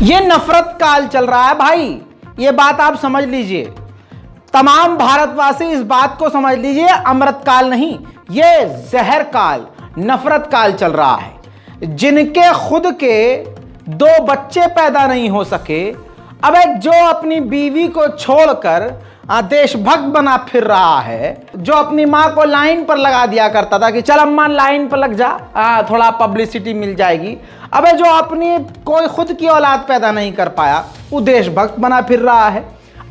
ये नफरत काल चल रहा है भाई, ये बात आप समझ लीजिए। तमाम भारतवासी इस बात को समझ लीजिए, अमृत काल नहीं, ये जहर काल, नफरत काल चल रहा है। जिनके खुद के 2 बच्चे पैदा नहीं हो सके, अबे जो अपनी बीवी को छोड़कर देशभक्त बना फिर रहा है, जो अपनी माँ को लाइन पर लगा दिया करता था कि चल अम्मा लाइन पर लग जा, थोड़ा पब्लिसिटी मिल जाएगी, अबे जो अपनी कोई खुद की औलाद पैदा नहीं कर पाया वो देशभक्त बना फिर रहा है।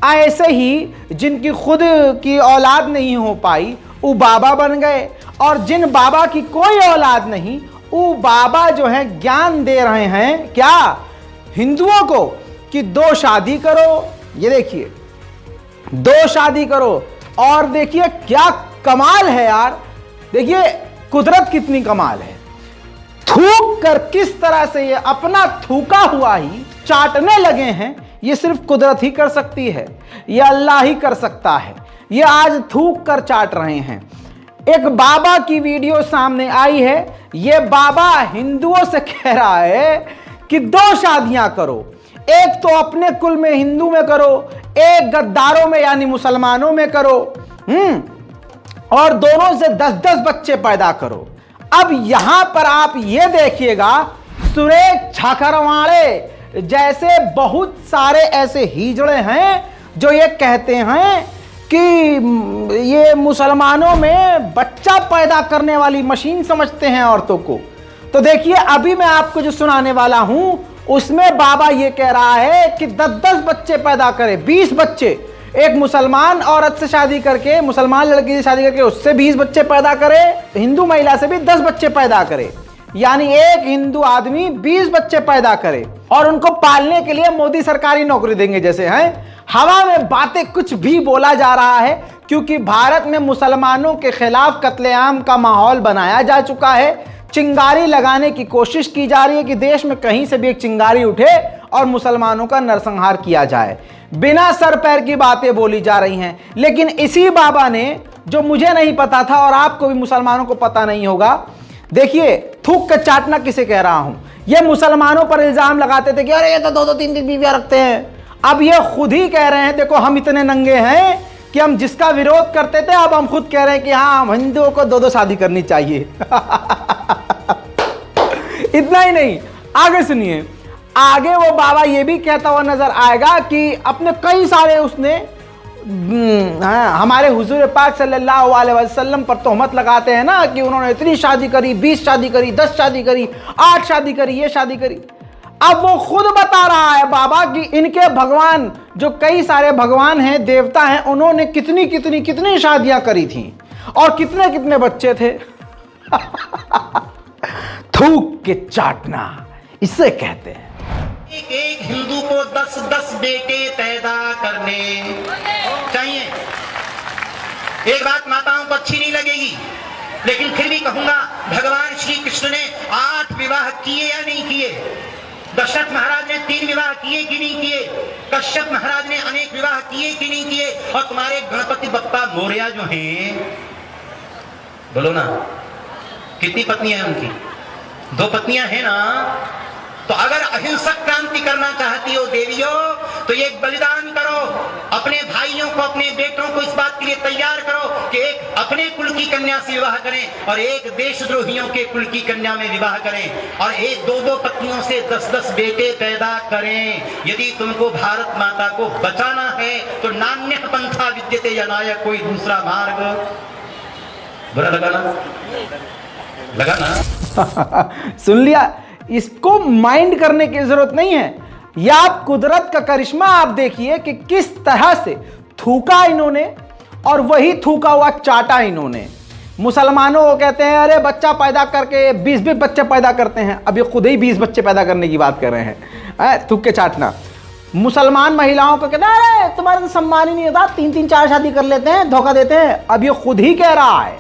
ऐसे ही जिनकी खुद की औलाद नहीं हो पाई वो बाबा बन गए, और जिन बाबा की कोई औलाद नहीं वो बाबा जो है ज्ञान दे रहे हैं क्या हिंदुओं को कि 2 शादी करो। ये देखिए 2 शादी करो, और देखिए क्या कमाल है यार, देखिए कुदरत कितनी कमाल है। थूक कर किस तरह से ये अपना थूका हुआ ही चाटने लगे हैं, ये सिर्फ कुदरत ही कर सकती है, ये अल्लाह ही कर सकता है। ये आज थूक कर चाट रहे हैं। एक बाबा की वीडियो सामने आई है, ये बाबा हिंदुओं से कह रहा है कि 2 शादियां करो, एक तो अपने कुल में हिंदू में करो, एक गद्दारों में यानी मुसलमानों में करो, और दोनों से 10-10 बच्चे पैदा करो। अब यहां पर आप ये देखिए सुरेश छाखरवाड़े जैसे बहुत सारे ऐसे हिजड़े हैं जो ये कहते हैं कि ये मुसलमानों में बच्चा पैदा करने वाली मशीन समझते हैं औरतों को। तो देखिए अभी मैं आपको जो सुनाने वाला हूं उसमें बाबा ये कह रहा है कि 10-10 बच्चे पैदा करे, 20 बच्चे, एक मुसलमान औरत से शादी करके, मुसलमान लड़की से शादी करके उससे 20 बच्चे पैदा करे, हिंदू महिला से भी 10 बच्चे पैदा करे, यानी एक हिंदू आदमी 20 बच्चे पैदा करे, और उनको पालने के लिए मोदी सरकारी नौकरी देंगे। जैसे हैं हवा में बातें, कुछ भी बोला जा रहा है, क्योंकि भारत में मुसलमानों के खिलाफ कत्लेआम का माहौल बनाया जा चुका है। चिंगारी लगाने की कोशिश की जा रही है कि देश में कहीं से भी एक चिंगारी उठे और मुसलमानों का नरसंहार किया जाए। बिना सर पैर की बातें बोली जा रही हैं। लेकिन इसी बाबा ने, जो मुझे नहीं पता था और आपको भी मुसलमानों को पता नहीं होगा, देखिए थूक कर चाटना किसे कह रहा हूं, ये मुसलमानों पर इल्जाम लगाते थे कि अरे ये तो 2-2 3-3 बीवियां रखते हैं। अब ये खुद ही कह रहे हैं देखो हम इतने नंगे हैं कि हम जिसका विरोध करते थे अब हम खुद कह रहे हैं कि हाँ हम हिंदुओं को 2-2 शादी करनी चाहिए। इतना ही नहीं, आगे सुनिए, आगे वो बाबा ये भी कहता हुआ नजर आएगा कि अपने कई सारे उसने हमारे हुजूर पाक सल्लल्लाहु अलैहि वसल्लम पर तोहमत लगाते हैं ना कि उन्होंने इतनी शादी करी, 20 शादी करी, 10 शादी करी, 8 शादी करी, ये शादी करी। अब वो खुद बता रहा है बाबा कि इनके भगवान, जो कई सारे भगवान हैं, देवता हैं, उन्होंने कितनी कितनी कितनी शादियां करी थी और कितने कितने बच्चे थे। थूक के चाटना इसे कहते हैं। एक एक हिंदू को 10-10 बेटे पैदा करने चाहिए। एक बात माताओं को अच्छी नहीं लगेगी, लेकिन फिर भी कहूंगा, भगवान श्री कृष्ण ने 8 विवाह किए या नहीं किए? दशरथ महाराज ने 3 विवाह किए कि नहीं किए? कश्यप महाराज ने अनेक विवाह किए कि नहीं किए? और तुम्हारे गणपति बप्पा मोरया जो हैं, बोलो ना, कितनी पत्नियां हैं उनकी? 2 पत्नियां हैं ना। तो अगर अहिंसक क्रांति करना चाहती हो देवियों, तो एक बलिदान करो, अपने भाइयों को, अपने बेटों को इस बात के लिए तैयार करो कि एक अपने कुल की कन्या से विवाह करें और एक देशद्रोहियों के कुल की कन्या में विवाह करें, और एक 2-2 पत्नियों से 10-10 बेटे पैदा करें। यदि तुमको भारत माता को बचाना है तो नान्यः पंथा विद्यते यनाय, कोई दूसरा मार्ग। बुरा लगा ना? लगा ना? सुन लिया, इसको माइंड करने की जरूरत नहीं है। या आप कुदरत का करिश्मा आप देखिए कि किस तरह से थूका इन्होंने और वही थूका हुआ चाटा इन्होंने। मुसलमानों को कहते हैं अरे बच्चा पैदा करके 20-20 बच्चे पैदा करते हैं, अब ये खुद ही 20 बच्चे पैदा करने की बात कर रहे हैं, थूक के चाटना। मुसलमान महिलाओं को कहते हैं अरे तुम्हारा तो सम्मान ही नहीं होता, 3-3 4 शादी कर लेते हैं, धोखा देते हैं। अब ये खुद ही कह रहा है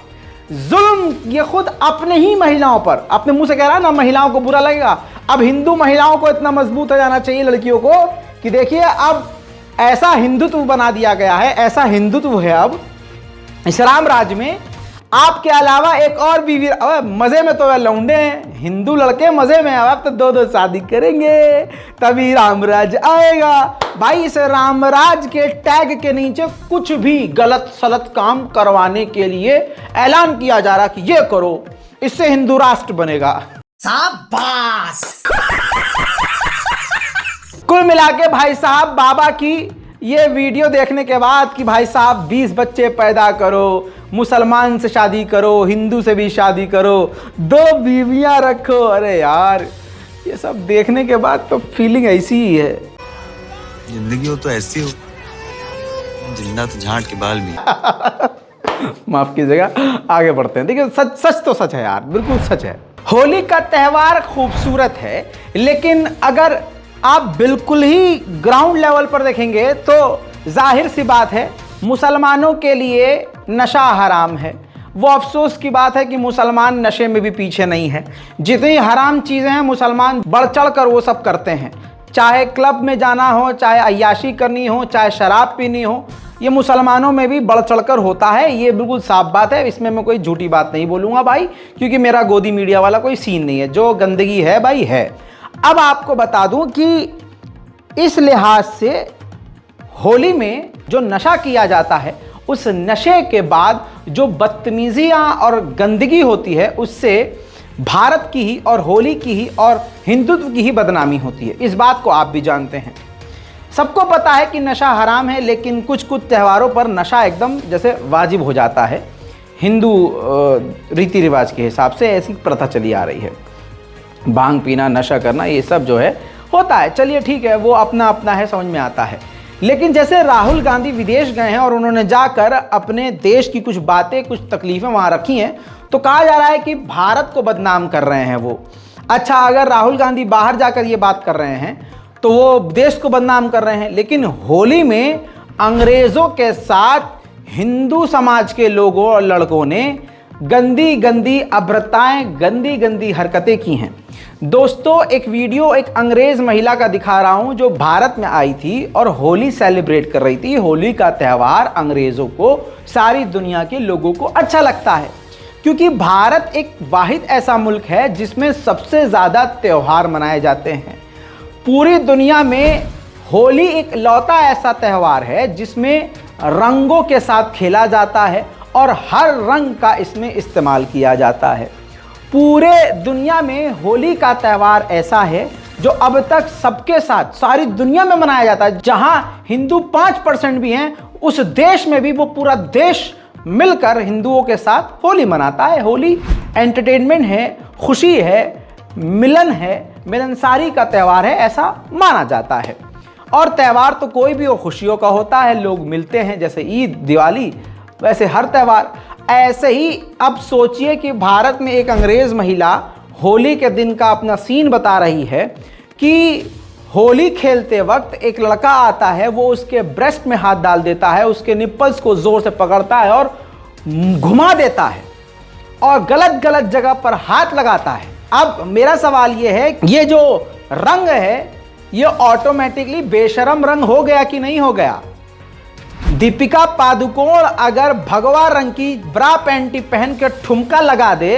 जुल्म, ये खुद अपने ही महिलाओं पर, अपने मुंह से कह रहा है ना, महिलाओं को बुरा लगेगा। अब हिंदू महिलाओं को इतना मजबूत हो जाना चाहिए लड़कियों को कि देखिए अब ऐसा हिंदुत्व बना दिया गया है, ऐसा हिंदुत्व है अब इस्लाम राज्य में। आपके अलावा एक और बीवी। अब मजे में तो वह लौंडे हैं, हिंदू लड़के मजे में। अब तो दो दो शादी करेंगे तभी रामराज आएगा। भाई इस रामराज के टैग के नीचे कुछ भी गलत सलत काम करवाने के लिए ऐलान किया जा रहा कि ये करो, इससे हिंदू राष्ट्र बनेगा। शाबाश। कुल मिला के भाई साहब बाबा की ये वीडियो देखने के बाद कि भाई साहब 20 बच्चे पैदा करो, मुसलमान से शादी करो, हिंदू से भी शादी करो, 2 बीवियां रखो। अरे यार ये सब देखने के बाद तो फीलिंग ऐसी ही है। जिंदगी हो तो ऐसी हो, जिंदा तो झांट के बाल भी। माफ कीजिएगा, आगे बढ़ते हैं। देखिए सच सच तो सच है यार, बिल्कुल सच है। होली का त्यौहार खूबसूरत है, लेकिन अगर आप बिल्कुल ही ग्राउंड लेवल पर देखेंगे तो जाहिर सी बात है मुसलमानों के लिए नशा हराम है। वो अफसोस की बात है कि मुसलमान नशे में भी पीछे नहीं है। जितनी हराम चीज़ें हैं मुसलमान बढ़ चढ़ कर वो सब करते हैं। चाहे क्लब में जाना हो, चाहे अय्याशी करनी हो, चाहे शराब पीनी हो, ये मुसलमानों में भी बढ़ चढ़ कर होता है। ये बिल्कुल साफ बात है, इसमें मैं कोई झूठी बात नहीं बोलूँगा भाई, क्योंकि मेरा गोदी मीडिया वाला कोई सीन नहीं है। जो गंदगी है भाई है। अब आपको बता दूं कि इस लिहाज से होली में जो नशा किया जाता है, उस नशे के बाद जो बदतमीजियां और गंदगी होती है, उससे भारत की ही और होली की ही और हिंदुत्व की ही बदनामी होती है। इस बात को आप भी जानते हैं। सबको पता है कि नशा हराम है, लेकिन कुछ कुछ त्योहारों पर नशा एकदम जैसे वाजिब हो जाता है। हिंदू रीति रिवाज के हिसाब से ऐसी प्रथा चली आ रही है। भांग पीना, नशा करना, ये सब जो है होता है। चलिए ठीक है, वो अपना अपना है, समझ में आता है। लेकिन जैसे राहुल गांधी विदेश गए हैं और उन्होंने जाकर अपने देश की कुछ बातें, कुछ तकलीफ़ें वहाँ रखी हैं, तो कहा जा रहा है कि भारत को बदनाम कर रहे हैं वो। अच्छा, अगर राहुल गांधी बाहर जाकर ये बात कर रहे हैं तो वो देश को बदनाम कर रहे हैं, लेकिन होली में अंग्रेज़ों के साथ हिंदू समाज के लोगों और लड़कों ने गंदी गंदी अभद्रताएं, गंदी गंदी हरकतें की हैं। दोस्तों, एक वीडियो एक अंग्रेज महिला का दिखा रहा हूं जो भारत में आई थी और होली सेलिब्रेट कर रही थी। होली का त्यौहार अंग्रेजों को, सारी दुनिया के लोगों को अच्छा लगता है, क्योंकि भारत एक वाहिद ऐसा मुल्क है जिसमें सबसे ज़्यादा त्यौहार मनाए जाते हैं। पूरी दुनिया में होली एक लौता ऐसा त्यौहार है जिसमें रंगों के साथ खेला जाता है और हर रंग का इसमें इस्तेमाल किया जाता है। पूरे दुनिया में होली का त्यौहार ऐसा है जो अब तक सबके साथ सारी दुनिया में मनाया जाता है। जहां हिंदू 5% भी हैं, उस देश में भी वो पूरा देश मिलकर हिंदुओं के साथ होली मनाता है। होली एंटरटेनमेंट है, खुशी है, मिलन है, मिलनसारी का त्यौहार है, ऐसा माना जाता है। और त्यौहार तो कोई भी हो, खुशियों का होता है, लोग मिलते हैं, जैसे ईद, दिवाली, वैसे हर त्यौहार। ऐसे ही अब सोचिए कि भारत में एक अंग्रेज़ महिला होली के दिन का अपना सीन बता रही है कि होली खेलते वक्त एक लड़का आता है, वो उसके ब्रेस्ट में हाथ डाल देता है, उसके निप्पल्स को ज़ोर से पकड़ता है और घुमा देता है और गलत गलत जगह पर हाथ लगाता है। अब मेरा सवाल ये है, ये जो रंग है ये ऑटोमेटिकली बेशरम रंग हो गया कि नहीं हो गया? दीपिका पादुकोण अगर भगवा रंग की ब्रा पैंटी पहन के ठुमका लगा दे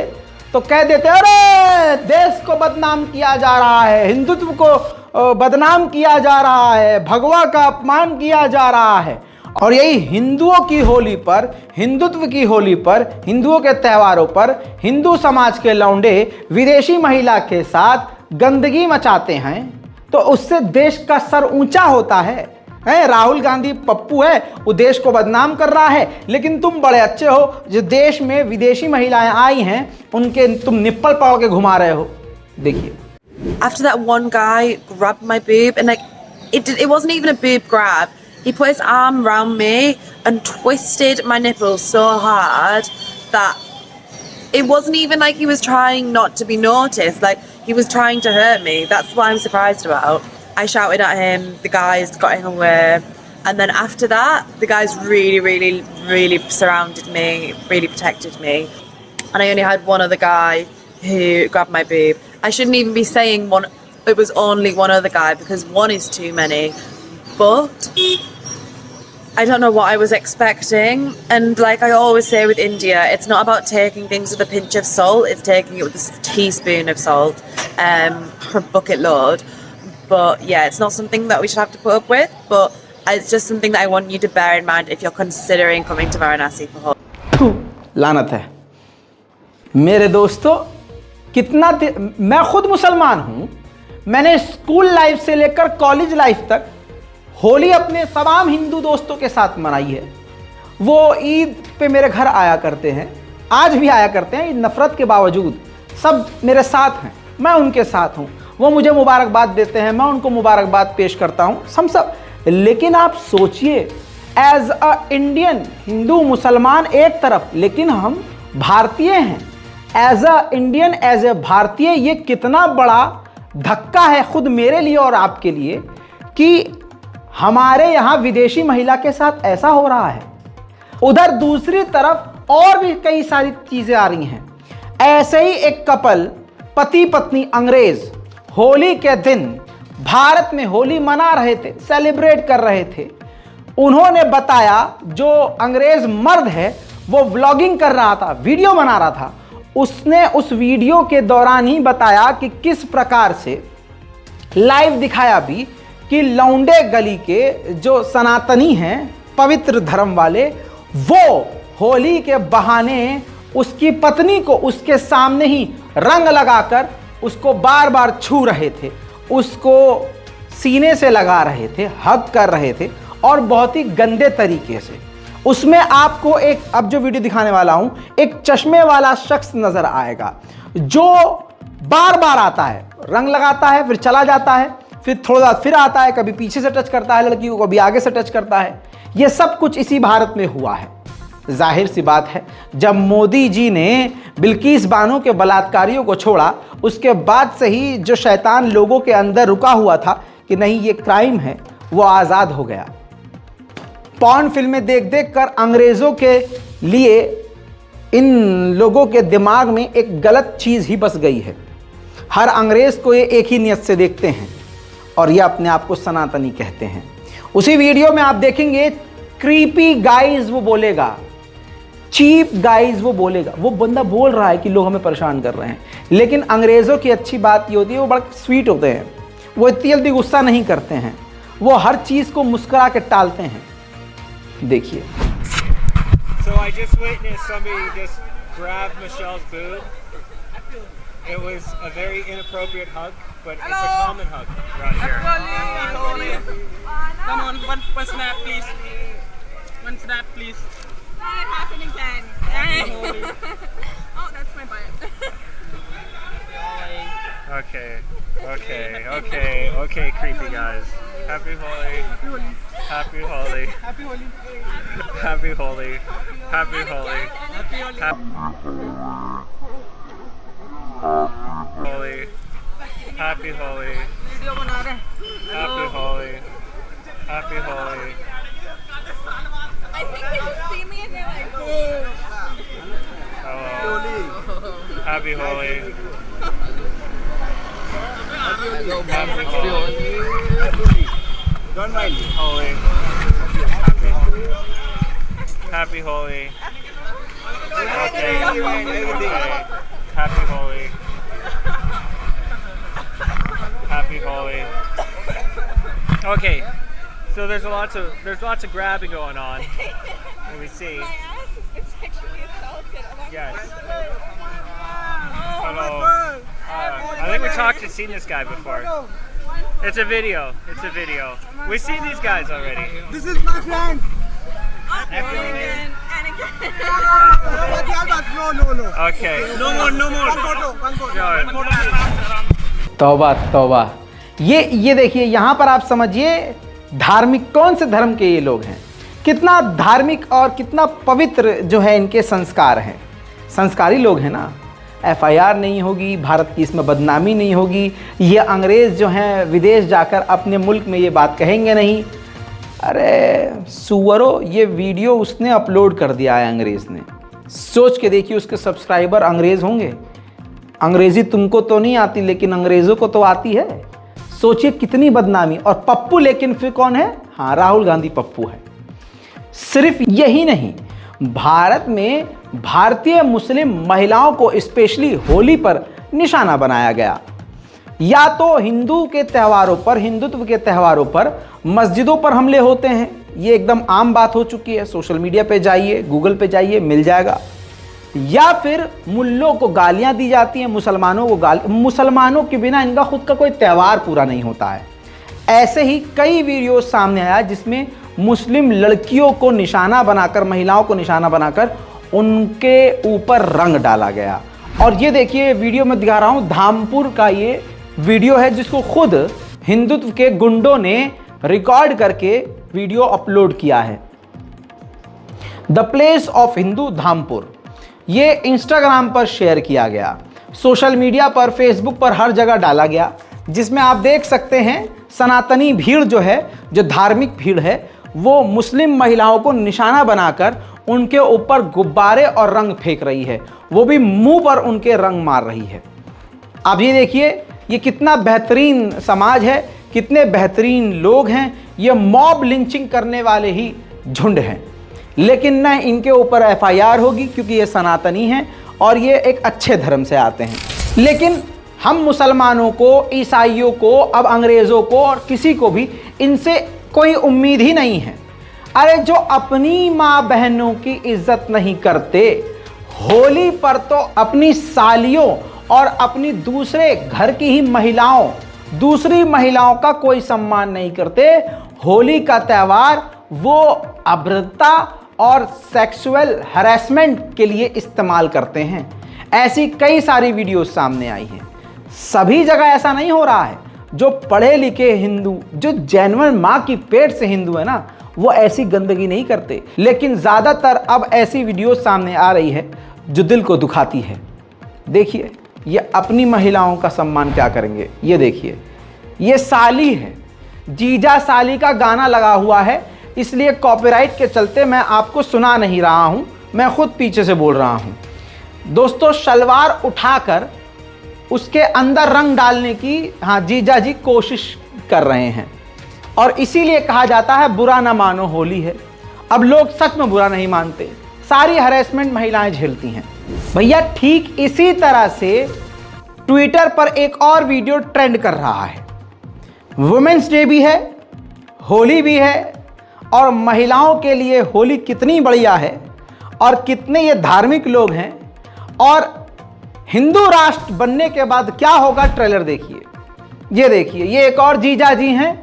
तो कह देते अरे देश को बदनाम किया जा रहा है, हिंदुत्व को बदनाम किया जा रहा है, भगवा का अपमान किया जा रहा है। और यही हिंदुओं की होली पर, हिंदुत्व की होली पर, हिंदुओं के त्योहारों पर हिंदू समाज के लौंडे विदेशी महिला के साथ गंदगी मचाते हैं, तो उससे देश का सर ऊंचा होता है। राहुल गांधी पप्पू है, वो देश को बदनाम कर रहा है, लेकिन तुम बड़े अच्छे हो जो देश में विदेशी महिलाएं आई हैं उनके तुम निप्पल पकड़ के घुमा रहे हो। देखिए, After that, one guy grabbed my boob, and like it wasn't even a boob grab. He put his arm around me and twisted my nipples so hard that it wasn't even like he was trying not to be noticed. Like he was trying to hurt me. That's what I'm surprised about. I shouted at him. The guys got in the way, and then after that, the guys really surrounded me, really protected me, and I only had one other guy who grabbed my boob. I shouldn't even be saying one. It was only one other guy because one is too many. But I don't know what I was expecting. And like I always say with India, it's not about taking things with a pinch of salt, it's taking it with a teaspoon of salt, or a bucket load. But yeah, it's not something that we should have to put up with, but it's just something that I want you to bear in mind if you're considering coming to Varanasi for Holi. थू, लानत है मेरे दोस्तों। मैं खुद मुसलमान हूं, मैंने स्कूल लाइफ से लेकर कॉलेज लाइफ तक होली अपने तमाम हिंदू दोस्तों के साथ मनाई है। वो ईद पे मेरे घर आया करते हैं, आज भी आया करते हैं। नफ़रत के बावजूद सब मेरे साथ हैं, मैं उनके साथ हूँ। वो मुझे मुबारकबाद देते हैं, मैं उनको मुबारकबाद पेश करता हूँ, हम सब। लेकिन आप सोचिए, एज अ इंडियन, हिंदू मुसलमान एक तरफ, लेकिन हम भारतीय हैं। As a Indian, as a Bharatiya, ये कितना बड़ा धक्का है खुद मेरे लिए और आपके लिए कि हमारे यहाँ विदेशी महिला के साथ ऐसा हो रहा है। उधर दूसरी तरफ और भी कई सारी चीजें आ रही हैं। ऐसे ही एक कपल, पति पत्नी अंग्रेज, होली के दिन भारत में होली मना रहे थे, सेलिब्रेट कर रहे थे। उन्होंने बताया, जो अंग्रेज मर्द है वो व्लॉगिंग कर रहा था, वीडियो बना रहा था, उसने उस वीडियो के दौरान ही बताया कि किस प्रकार से लाइव दिखाया भी कि लौंडे गली के जो सनातनी हैं, पवित्र धर्म वाले, वो होली के बहाने उसकी पत्नी को उसके सामने ही रंग लगाकर उसको बार बार छू रहे थे, उसको सीने से लगा रहे थे, हग कर रहे थे, और बहुत ही गंदे तरीके से। उसमें आपको एक, अब जो वीडियो दिखाने वाला हूं, एक चश्मे वाला शख्स नजर आएगा जो बार बार आता है, रंग लगाता है, फिर चला जाता है, फिर थोड़ा फिर आता है, कभी पीछे से टच करता है लड़की को, कभी आगे से टच करता है। ये सब कुछ इसी भारत में हुआ है। जाहिर सी बात है, जब मोदी जी ने बिल्किस बानो के बलात्कारियों को छोड़ा, उसके बाद से ही जो शैतान लोगों के अंदर रुका हुआ था कि नहीं ये क्राइम है, वो आज़ाद हो गया। पॉर्न फिल्में देख देख कर अंग्रेज़ों के लिए इन लोगों के दिमाग में एक गलत चीज़ ही बस गई है। हर अंग्रेज़ को ये एक ही नियत से देखते हैं और ये अपने आप को सनातनी कहते हैं। उसी वीडियो में आप देखेंगे, क्रीपी गाइज वो बोलेगा, चीप गाइज वो बोलेगा। वो बंदा बोल रहा है कि लोग हमें परेशान कर रहे हैं, लेकिन अंग्रेज़ों की अच्छी बात ये होती है, वो बड़ा स्वीट होते हैं, वो इतनी जल्दी गुस्सा नहीं करते हैं, वो हर चीज़ को मुस्कुरा के टालते हैं। देखिए। So I just witnessed somebody just grab Michelle's boob. It was a very inappropriate hug, but it's a common hug around here. Happy Holi. Come on, one snap, please. One snap, please. Let it happen again. Oh, that's my butt. Okay, creepy guys. Happy Holi. Happy Holi. Happy Holi. Happy Holi. Happy Holi. Happy Holi. Holi. Happy Holi. Video बना रहे हैं. Happy Holi. Happy Holi. I think they just see me and they're like, Hello. Happy Holi. Happy Holi. Don't mind me. Holi. Happy Holi. Okay. Happy Holi. Happy Holi. Okay. So there's lots of grabbing going on. Let me see. my ass has been sexually assaulted. Yes. Oh, Hello. I think we seen this guy before. It's a video. We've seen these guys already. This is my friend. And again. No. Okay. No more. One photo. तौबा तौबा। ये देखिए, यहाँ पर आप समझिए धार्मिक, कौन से धर्म के ये लोग हैं, कितना धार्मिक और कितना पवित्र जो है इनके संस्कार हैं। संस्कारी लोग हैं ना। FIR नहीं होगी, भारत की इसमें बदनामी नहीं होगी। ये अंग्रेज़ जो हैं विदेश जाकर अपने मुल्क में ये बात कहेंगे नहीं। अरे सुअरो, ये वीडियो उसने अपलोड कर दिया है अंग्रेज़ ने। सोच के देखिए, उसके सब्सक्राइबर अंग्रेज़ होंगे। अंग्रेज़ी तुमको तो नहीं आती, लेकिन अंग्रेज़ों को तो आती है। सोचिए कितनी बदनामी। और पप्पू, लेकिन फिर कौन है? हाँ, राहुल गांधी पप्पू है। सिर्फ यही नहीं, भारत में भारतीय मुस्लिम महिलाओं को स्पेशली होली पर निशाना बनाया गया। या तो हिंदू के त्योहारों पर, हिंदुत्व के त्योहारों पर मस्जिदों पर हमले होते हैं, ये एकदम आम बात हो चुकी है। सोशल मीडिया पे जाइए, गूगल पे जाइए, मिल जाएगा। या फिर मुल्लों को गालियां दी जाती हैं, मुसलमानों के बिना इनका खुद का कोई त्यौहार पूरा नहीं होता है। ऐसे ही कई वीडियो सामने आया जिसमें मुस्लिम लड़कियों को निशाना बनाकर, महिलाओं को निशाना बनाकर उनके ऊपर रंग डाला गया। और ये देखिए वीडियो में दिखा रहा हूं, धामपुर का ये वीडियो है जिसको खुद हिंदुत्व के गुंडों ने रिकॉर्ड करके वीडियो अपलोड किया है। The place of Hindu Dhampur, ये इंस्टाग्राम पर शेयर किया गया, सोशल मीडिया पर, फेसबुक पर हर जगह डाला गया, जिसमें आप देख सकते हैं सनातनी भीड़ जो है, जो धार्मिक भीड़ है, वो मुस्लिम महिलाओं को निशाना बनाकर उनके ऊपर गुब्बारे और रंग फेंक रही है, वो भी मुंह पर उनके रंग मार रही है। आप ये देखिए, ये कितना बेहतरीन समाज है, कितने बेहतरीन लोग हैं। ये मॉब लिंचिंग करने वाले ही झुंड हैं, लेकिन न इनके ऊपर एफआईआर होगी क्योंकि ये सनातनी हैं और ये एक अच्छे धर्म से आते हैं। लेकिन हम मुसलमानों को, ईसाइयों को, अब अंग्रेज़ों को और किसी को भी इनसे कोई उम्मीद ही नहीं है। अरे जो अपनी माँ बहनों की इज्जत नहीं करते, होली पर तो अपनी सालियों और अपनी दूसरे घर की ही महिलाओं, दूसरी महिलाओं का कोई सम्मान नहीं करते। होली का त्यौहार वो अभद्रता और सेक्सुअल हैरेसमेंट के लिए इस्तेमाल करते हैं। ऐसी कई सारी वीडियोस सामने आई हैं। सभी जगह ऐसा नहीं हो रहा है। जो पढ़े लिखे हिंदू, जो जेन्युइन माँ की पेट से हिंदू है ना, वो ऐसी गंदगी नहीं करते। लेकिन ज़्यादातर अब ऐसी वीडियोस सामने आ रही है जो दिल को दुखाती है। देखिए ये अपनी महिलाओं का सम्मान क्या करेंगे। ये देखिए, ये साली है, जीजा साली का गाना लगा हुआ है, इसलिए कॉपीराइट के चलते मैं आपको सुना नहीं रहा हूं, मैं खुद पीछे से बोल रहा हूं। दोस्तों, शलवार उठाकर उसके अंदर रंग डालने की जीजा जी कोशिश कर रहे हैं और इसीलिए कहा जाता है बुरा ना मानो होली है। अब लोग सच में बुरा नहीं मानते, सारी हरेसमेंट महिलाएं झेलती हैं। भैया ठीक इसी तरह से ट्विटर पर एक और वीडियो ट्रेंड कर रहा है। वुमेन्स डे भी है, होली भी है, और महिलाओं के लिए होली कितनी बढ़िया है और कितने ये धार्मिक लोग हैं, और हिंदू राष्ट्र बनने के बाद क्या होगा ट्रेलर देखिए। ये देखिए, ये एक और जीजा जी हैं,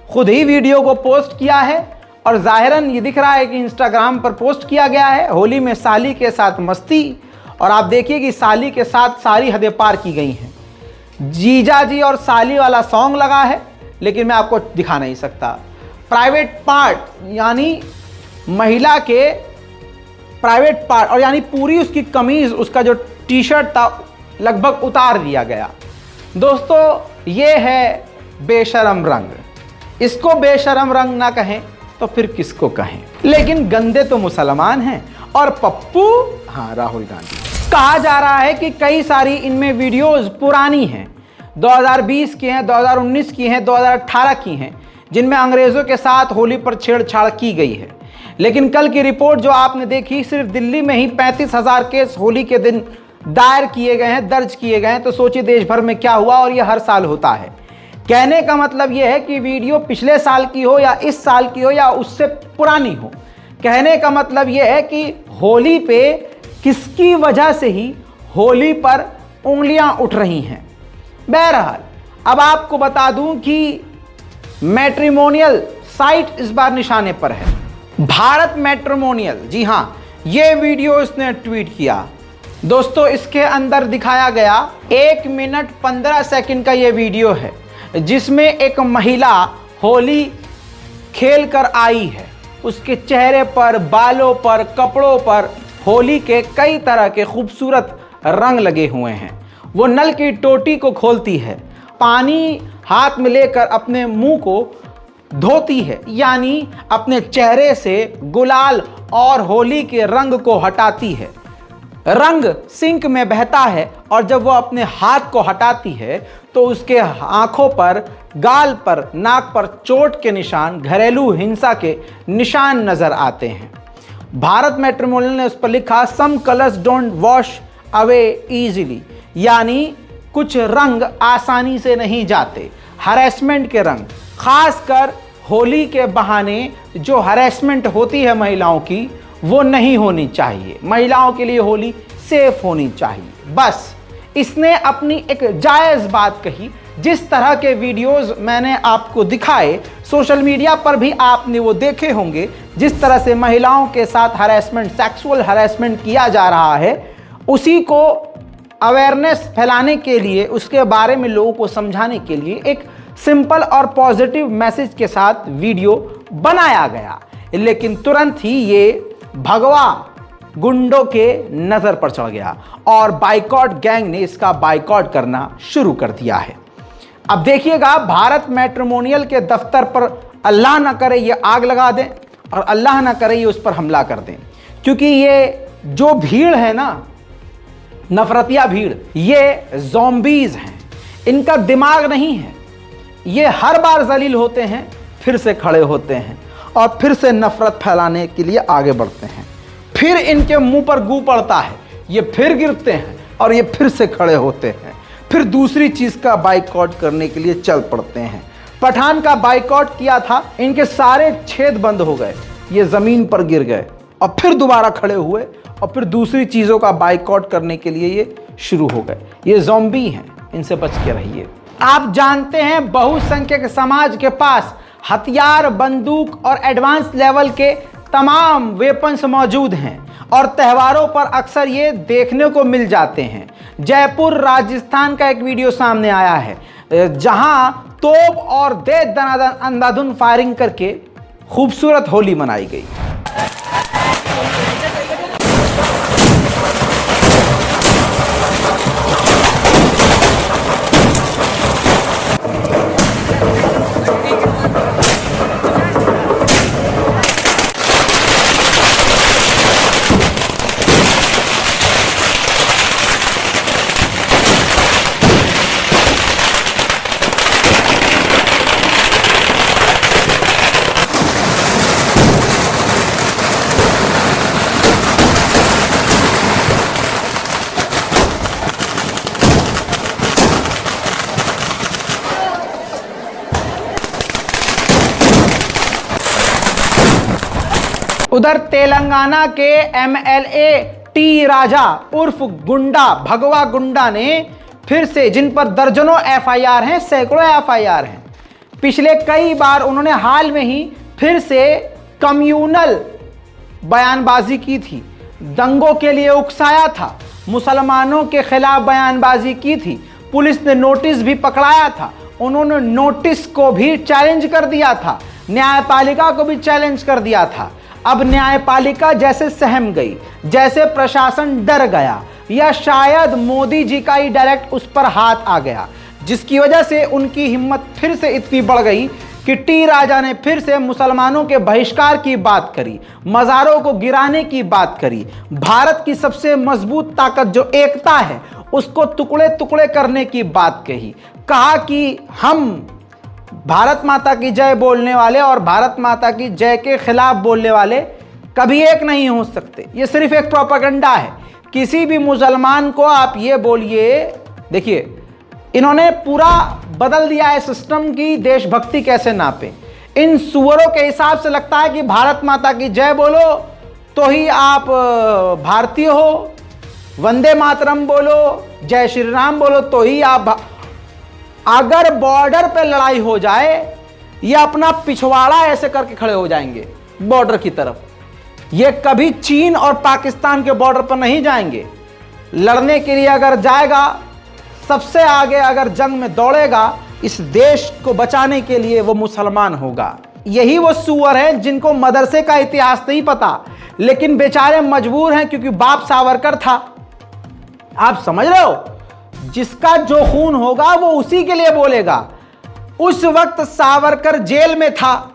खुद ही वीडियो को पोस्ट किया है और जाहिरन ये दिख रहा है कि इंस्टाग्राम पर पोस्ट किया गया है। होली में साली के साथ मस्ती, और आप देखिए कि साली के साथ सारी हदें पार की गई हैं। जीजा जी और साली वाला सॉन्ग लगा है, लेकिन मैं आपको दिखा नहीं सकता। प्राइवेट पार्ट यानी महिला के प्राइवेट पार्ट, और यानी पूरी उसकी कमीज, उसका जो टी शर्ट था लगभग उतार दिया गया। दोस्तों ये है बेशरम रंग। इसको बेशरम रंग ना कहें तो फिर किसको कहें। लेकिन गंदे तो मुसलमान हैं और पप्पू राहुल गांधी। कहा जा रहा है कि कई सारी इनमें वीडियोस पुरानी हैं, 2020 की हैं, 2019 की हैं, 2018 की हैं, जिनमें अंग्रेज़ों के साथ होली पर छेड़छाड़ की गई है। लेकिन कल की रिपोर्ट जो आपने देखी, सिर्फ दिल्ली में ही 35,000 केस होली के दिन दायर किए गए हैं, दर्ज किए गए हैं। तो सोचिए देश भर में क्या हुआ, और यह हर साल होता है। कहने का मतलब यह है कि वीडियो पिछले साल की हो या इस साल की हो या उससे पुरानी हो, कहने का मतलब यह है कि होली पे किसकी वजह से ही होली पर उंगलियां उठ रही हैं। बहरहाल अब आपको बता दूं कि मैट्रिमोनियल साइट इस बार निशाने पर है, भारत मैट्रिमोनियल। जी हां, ये वीडियो इसने ट्वीट किया। दोस्तों इसके अंदर दिखाया गया 1 मिनट 15 सेकंड का ये वीडियो है, जिसमें एक महिला होली खेल कर आई है। उसके चेहरे पर, बालों पर, कपड़ों पर होली के कई तरह के खूबसूरत रंग लगे हुए हैं। वो नल की टोटी को खोलती है, पानी हाथ में लेकर अपने मुंह को धोती है, यानी अपने चेहरे से गुलाल और होली के रंग को हटाती है। रंग सिंक में बहता है और जब वो अपने हाथ को हटाती है तो उसके आंखों पर, गाल पर, नाक पर चोट के निशान, घरेलू हिंसा के निशान नजर आते हैं। भारत मैट्रिमोनियल ने उस पर लिखा some colours don't wash away easily, यानी कुछ रंग आसानी से नहीं जाते। हरेसमेंट के रंग, खासकर होली के बहाने जो हरेसमेंट होती है महिलाओं की, वो नहीं होनी चाहिए। महिलाओं के लिए होली सेफ होनी चाहिए। बस इसने अपनी एक जायज़ बात कही। जिस तरह के वीडियोस मैंने आपको दिखाए, सोशल मीडिया पर भी आपने वो देखे होंगे, जिस तरह से महिलाओं के साथ हरेसमेंट, सेक्सुअल हरेसमेंट किया जा रहा है, उसी को अवेयरनेस फैलाने के लिए, उसके बारे में लोगों को समझाने के लिए एक सिंपल और पॉजिटिव मैसेज के साथ वीडियो बनाया गया। लेकिन तुरंत ही ये भगवा गुंडों के नज़र पर चढ़ गया और बाइकॉट गैंग ने इसका बाइकॉट करना शुरू कर दिया है। अब देखिएगा, भारत मैट्रिमोनियल के दफ्तर पर अल्लाह ना करे ये आग लगा दें और अल्लाह ना करे ये उस पर हमला कर दें, क्योंकि ये जो भीड़ है ना, नफरतिया भीड़, ये ज़ॉम्बीज़ हैं। इनका दिमाग नहीं है। ये हर बार जलील होते हैं, फिर से खड़े होते हैं और फिर से नफरत फैलाने के लिए आगे बढ़ते हैं। फिर इनके मुंह पर गू पड़ता है, ये फिर गिरते हैं और ये फिर से खड़े होते हैं, फिर दूसरी चीज़ का बाइकआउट करने के लिए चल पड़ते हैं। पठान का बाइकआउट किया था, इनके सारे छेद बंद हो गए, ये ज़मीन पर गिर गए और फिर दोबारा खड़े हुए और फिर दूसरी चीज़ों का बाइकआउट करने के लिए ये शुरू हो गए। ये ज़ॉम्बी हैं, इनसे बच के रहिए। आप जानते हैं, बहुसंख्यक समाज के पास हथियार, बंदूक और एडवांस लेवल के तमाम वेपन्स मौजूद हैं और त्योहारों पर अक्सर ये देखने को मिल जाते हैं। जयपुर राजस्थान का एक वीडियो सामने आया है, जहां तोप और दे दनादन अंधाधुन फायरिंग करके खूबसूरत होली मनाई गई। उधर तेलंगाना के एमएलए टी राजा उर्फ गुंडा, भगवा गुंडा ने फिर से, जिन पर दर्जनों एफआईआर हैं, सैकड़ों एफआईआर हैं, पिछले कई बार उन्होंने हाल में ही फिर से कम्युनल बयानबाजी की थी, दंगों के लिए उकसाया था, मुसलमानों के खिलाफ बयानबाजी की थी। पुलिस ने नोटिस भी पकड़ाया था, उन्होंने नोटिस को भी चैलेंज कर दिया था, न्यायपालिका को भी चैलेंज कर दिया था। अब न्यायपालिका जैसे सहम गई, जैसे प्रशासन डर गया, या शायद मोदी जी का ही डायरेक्ट उस पर हाथ आ गया, जिसकी वजह से उनकी हिम्मत फिर से इतनी बढ़ गई कि टी राजा ने फिर से मुसलमानों के बहिष्कार की बात करी, मज़ारों को गिराने की बात करी, भारत की सबसे मजबूत ताकत जो एकता है उसको टुकड़े टुकड़े करने की बात कही। कहा कि हम भारत माता की जय बोलने वाले और भारत माता की जय के खिलाफ बोलने वाले कभी एक नहीं हो सकते। ये सिर्फ एक प्रोपेगेंडा है। किसी भी मुसलमान को आप ये बोलिए, देखिए इन्होंने पूरा बदल दिया है सिस्टम की देशभक्ति कैसे नापे। इन सुअरों के हिसाब से लगता है कि भारत माता की जय बोलो तो ही आप भारतीय हो, वंदे मातरम बोलो, जय श्री राम बोलो तो ही आप। अगर बॉर्डर पे लड़ाई हो जाए, ये अपना पिछवाड़ा ऐसे करके खड़े हो जाएंगे बॉर्डर की तरफ। ये कभी चीन और पाकिस्तान के बॉर्डर पर नहीं जाएंगे। लड़ने के लिए अगर जाएगा, सबसे आगे अगर जंग में दौड़ेगा, इस देश को बचाने के लिए वो मुसलमान होगा। यही वो सुअर हैं जिनको मदरसे का इतिहास नहीं पता, लेकिन बेचारे मजबूर हैं क्योंकि बाप सावरकर था। आप समझ रहे हो, जिसका जो खून होगा वो उसी के लिए बोलेगा। उस वक्त सावरकर जेल में था,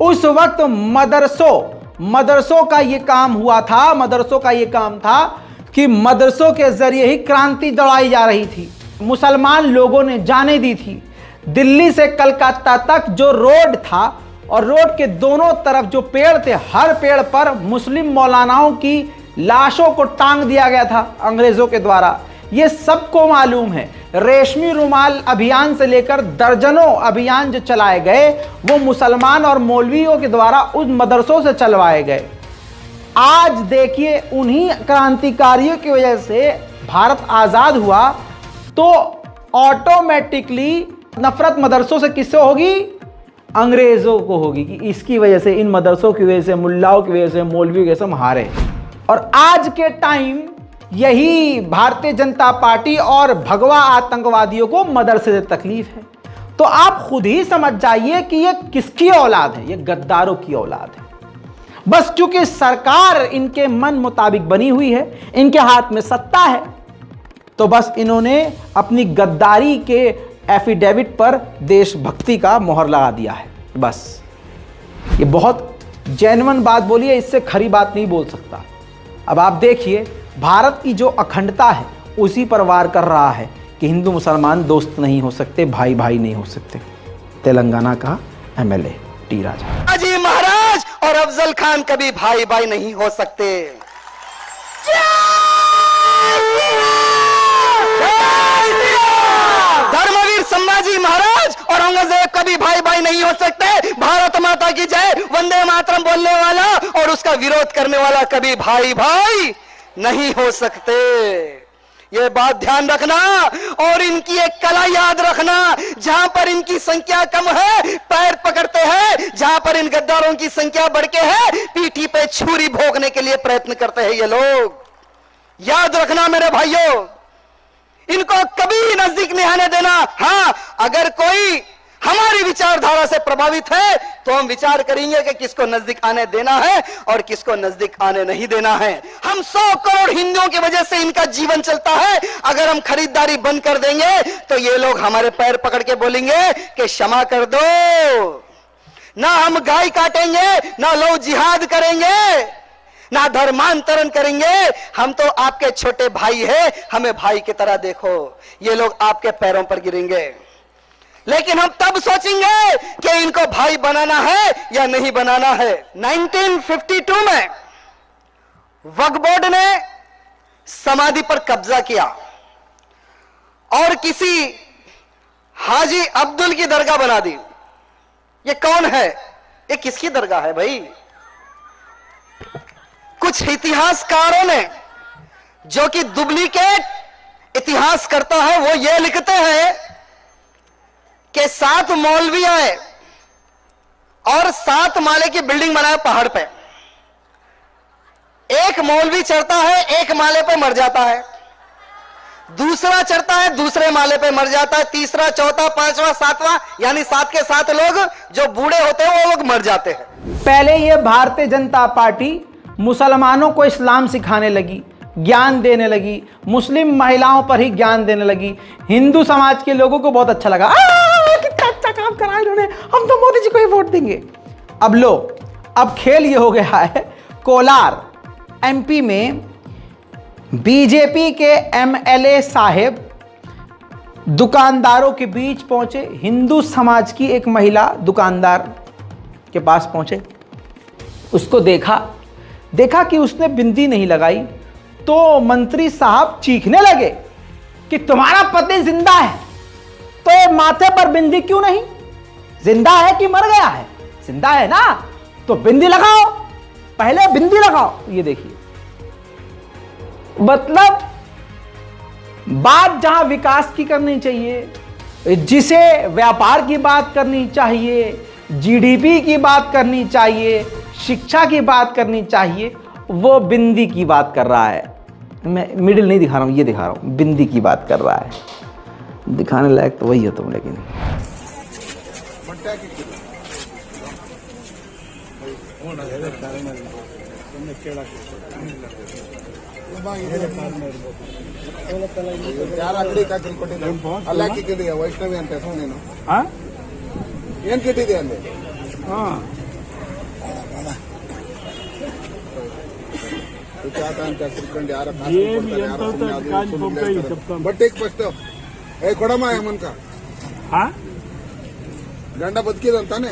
उस वक्त मदरसों का ये काम हुआ था, मदरसों का ये काम था कि मदरसों के जरिए ही क्रांति दौड़ाई जा रही थी। मुसलमान लोगों ने जाने दी थी। दिल्ली से कलकत्ता तक जो रोड था और रोड के दोनों तरफ जो पेड़ थे, हर पेड़ पर मुस्लिम मौलानाओं की लाशों को टांग दिया गया था अंग्रेजों के द्वारा। ये सबको मालूम है। रेशमी रुमाल अभियान से लेकर दर्जनों अभियान जो चलाए गए वो मुसलमान और मौलवियों के द्वारा उन मदरसों से चलवाए गए। आज देखिए उन्हीं क्रांतिकारियों की वजह से भारत आज़ाद हुआ, तो ऑटोमेटिकली नफरत मदरसों से किससे होगी? अंग्रेज़ों को होगी कि इसकी वजह से, इन मदरसों की वजह से, मुल्लाओं की वजह से, मौलवियों की वजह से हम हारे। और आज के टाइम यही भारतीय जनता पार्टी और भगवा आतंकवादियों को मदरसे से तकलीफ है। तो आप खुद ही समझ जाइए कि ये किसकी औलाद है? ये गद्दारों की औलाद है। बस क्योंकि सरकार इनके मन मुताबिक बनी हुई है, इनके हाथ में सत्ता है, तो बस इन्होंने अपनी गद्दारी के एफिडेविट पर देशभक्ति का मोहर लगा दिया है। बस ये बहुत जेन्युइन बात बोली है, इससे खरी बात नहीं बोल सकता। अब आप देखिए भारत की जो अखंडता है उसी पर वार कर रहा है कि हिंदू मुसलमान दोस्त नहीं हो सकते, भाई भाई नहीं हो सकते। तेलंगाना का एमएलए टी राजा जी महाराज और अफजल खान कभी भाई भाई नहीं हो सकते। धर्मवीर संभाजी महाराज और औरंगजेब कभी भाई भाई नहीं हो सकते। भारत माता की जय, वंदे मातरम बोलने वाला और उसका विरोध करने वाला कभी भाई भाई नहीं हो सकते। ये बात ध्यान रखना और इनकी एक कला याद रखना। जहां पर इनकी संख्या कम है पैर पकड़ते हैं, जहां पर इन गद्दारों की संख्या बढ़ के है पीठी पे छुरी भोंकने के लिए प्रयत्न करते हैं ये लोग। याद रखना मेरे भाइयों, इनको कभी नजदीक नहीं आने देना। हां, अगर कोई हमारी विचारधारा से प्रभावित है तो हम विचार करेंगे कि किसको नजदीक आने देना है और किसको नजदीक आने नहीं देना है। हम 100 करोड़ हिंदुओं की वजह से इनका जीवन चलता है। अगर हम खरीदारी बंद कर देंगे तो ये लोग हमारे पैर पकड़ के बोलेंगे कि क्षमा कर दो। ना हम गाय काटेंगे, ना लोग जिहाद करेंगे, ना धर्मांतरण करेंगे। हम तो आपके छोटे भाई हैं, हमें भाई की तरह देखो। ये लोग आपके पैरों पर गिरेंगे, लेकिन हम तब सोचेंगे कि इनको भाई बनाना है या नहीं बनाना है। 1952 में वक्फ बोर्ड ने समाधि पर कब्जा किया और किसी हाजी अब्दुल की दरगाह बना दी। ये कौन है? ये किसकी दरगाह है भाई? कुछ इतिहासकारों ने, जो कि डुप्लीकेट इतिहास करता है, वो ये लिखते हैं कि 7 मौलवी आए और 7 माले की बिल्डिंग बनाए पहाड़ पे। एक मौलवी चढ़ता है, एक माले पे मर जाता है, दूसरा चढ़ता है, दूसरे माले पे मर जाता है, तीसरा, चौथा, पांचवा, सातवां, यानी 7 के 7 लोग जो बूढ़े होते हैं वो लोग मर जाते हैं। पहले ये भारतीय जनता पार्टी मुसलमानों को इस्लाम सिखाने लगी, ज्ञान देने लगी, मुस्लिम महिलाओं पर ही ज्ञान देने लगी। हिंदू समाज के लोगों को बहुत अच्छा लगा, कितना अच्छा काम करा इन्होंने, हम तो मोदी जी को ही वोट देंगे। अब लो, अब खेल ये हो गया है, कोलार एमपी में बीजेपी के एमएलए साहेब दुकानदारों के बीच पहुंचे। हिंदू समाज की एक महिला दुकानदार के पास पहुंचे, उसको देखा कि उसने बिंदी नहीं लगाई, तो मंत्री साहब चीखने लगे कि तुम्हारा पति जिंदा है तो माथे पर बिंदी क्यों नहीं? जिंदा है कि मर गया है? जिंदा है ना, तो बिंदी लगाओ, पहले बिंदी लगाओ। ये देखिए, मतलब बात जहां विकास की करनी चाहिए, जिसे व्यापार की बात करनी चाहिए, जीडीपी की बात करनी चाहिए, शिक्षा की बात करनी चाहिए, वो बिंदी की बात कर रहा है। मैं मिडिल नहीं दिखा रहा हूं, ये दिखा रहा हूं, बिंदी की बात कर रहा है। दिखाने लायक तो वही हो तुम, लेकिन ವೈಷ್ಣವಿ ಅಂತ ಹೆಸರು ನೀನು ಏನ್ ಕಿಟ್ಟಿದೆ ಅಲ್ಲಿ? ಬಟ್ಟೆ ಫಸ್ಟ್ ಕೊಡಮ್ಮ ಅಮ್ಮನ್ಕ ಗಂಡ ಬದುಕಿದಂತಾನೆ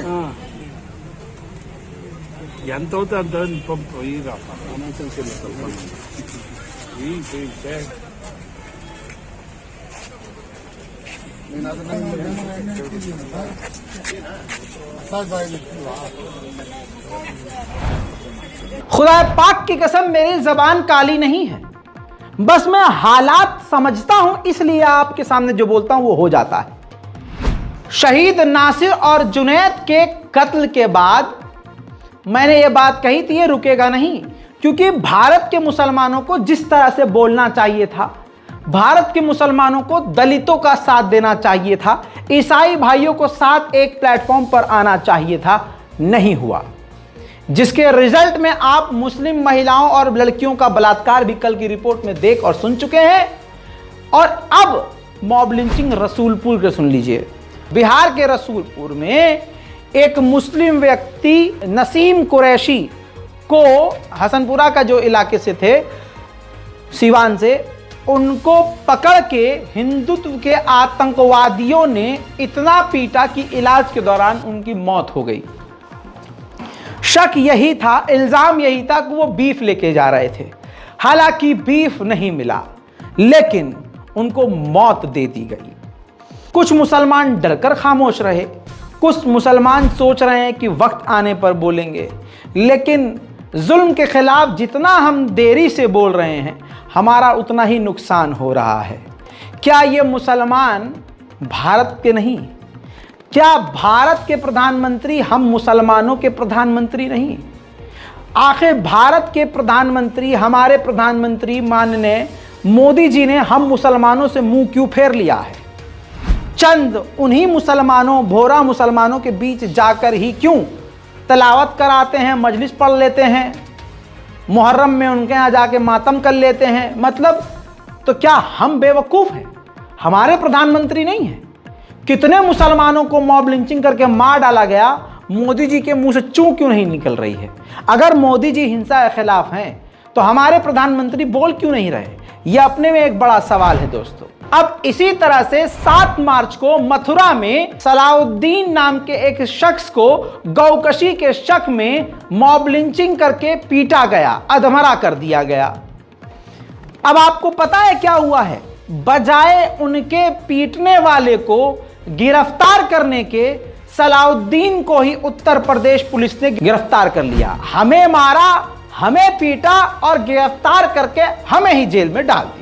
ఎంత అవుతుంది అంత పంపు ಈಗ खुदा पाक की कसम मेरी जबान काली नहीं है, बस मैं हालात समझता हूं इसलिए आपके सामने जो बोलता हूं वो हो जाता है। शहीद नासिर और जुनैद के कत्ल के बाद मैंने ये बात कही थी, ये रुकेगा नहीं, क्योंकि भारत के मुसलमानों को जिस तरह से बोलना चाहिए था, भारत के मुसलमानों को दलितों का साथ देना चाहिए था, ईसाई भाइयों को साथ एक प्लेटफॉर्म पर आना चाहिए था, नहीं हुआ, जिसके रिजल्ट में आप मुस्लिम महिलाओं और लड़कियों का बलात्कार भी कल की रिपोर्ट में देख और सुन चुके हैं। और अब मॉब लिंचिंग रसूलपुर के सुन लीजिए। बिहार के रसूलपुर में एक मुस्लिम व्यक्ति नसीम कुरैशी को, हसनपुरा का जो इलाके से थे, सीवान से, उनको पकड़ के हिंदुत्व के आतंकवादियों ने इतना पीटा कि इलाज के दौरान उनकी मौत हो गई। शक यही था, इल्जाम यही था कि वो बीफ लेके जा रहे थे, हालांकि बीफ नहीं मिला, लेकिन उनको मौत दे दी गई। कुछ मुसलमान डरकर खामोश रहे, कुछ मुसलमान सोच रहे हैं कि वक्त आने पर बोलेंगे, लेकिन जुल्म के खिलाफ जितना हम देरी से बोल रहे हैं हमारा उतना ही नुकसान हो रहा है। क्या ये मुसलमान भारत के नहीं? क्या भारत के प्रधानमंत्री हम मुसलमानों के प्रधानमंत्री नहीं? आखिर भारत के प्रधानमंत्री, हमारे प्रधानमंत्री माननीय मोदी जी ने हम मुसलमानों से मुंह क्यों फेर लिया है? चंद उन्हीं मुसलमानों, भोरा मुसलमानों के बीच जाकर ही क्यों तलावत कराते हैं, मजलिस पढ़ लेते हैं, मुहर्रम में उनके यहाँ जाके मातम कर लेते हैं? मतलब तो क्या हम बेवकूफ़ हैं? हमारे प्रधानमंत्री नहीं हैं? कितने मुसलमानों को मॉब लिंचिंग करके मार डाला गया, मोदी जी के मुंह से चूं क्यों नहीं निकल रही है? अगर मोदी जी हिंसा के खिलाफ हैं तो हमारे प्रधानमंत्री बोल क्यों नहीं रहे? यह अपने में एक बड़ा सवाल है दोस्तों। अब इसी तरह से 7 मार्च को मथुरा में सलाउद्दीन नाम के एक शख्स को गौकशी के शक में मॉब लिंचिंग करके पीटा गया, अधमरा कर दिया गया। अब आपको पता है क्या हुआ है? बजाय उनके पीटने वाले को गिरफ्तार करने के, सलाउद्दीन को ही उत्तर प्रदेश पुलिस ने गिरफ्तार कर लिया। हमें मारा, हमें पीटा और गिरफ्तार करके हमें ही जेल में डाल दिया।